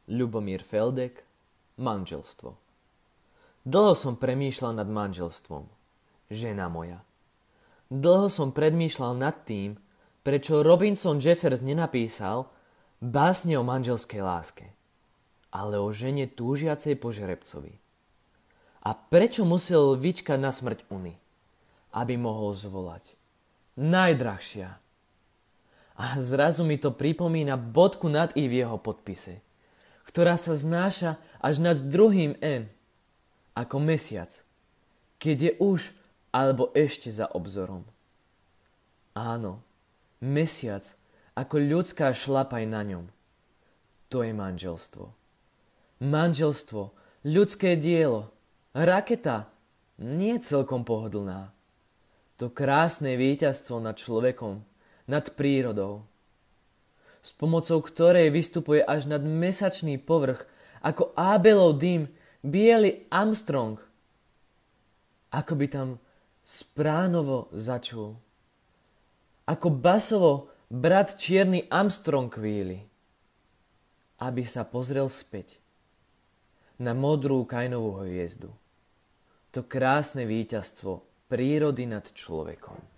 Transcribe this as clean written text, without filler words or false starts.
Ľubomír Feldek, manželstvo. Dlho som premýšľal nad manželstvom, žena moja. Dlho som predmýšľal nad tým, prečo Robinson Jeffers nenapísal básne o manželskej láske, ale o žene túžiacej po žrebcovi. A prečo musel vyčkať na smrť Uny, aby mohol zvolať najdrahšia. A zrazu mi to pripomína bodku nad i v jeho podpise, ktorá sa znáša až nad druhým N, ako mesiac, keď je už alebo ešte za obzorom. Áno, mesiac, ako ľudská šlapaj na ňom. To je manželstvo. Manželstvo, ľudské dielo, raketa, nie celkom pohodlná. To krásne víťazstvo nad človekom, nad prírodou, s pomocou ktorej vystupuje až nad mesačný povrch, ako Abelov dym, biely Armstrong. Ako by tam spránovo začul. Ako basovo brat čierny Armstrong chvíli, aby sa pozrel späť na modrú Kainovú hviezdu. To krásne víťazstvo prírody nad človekom.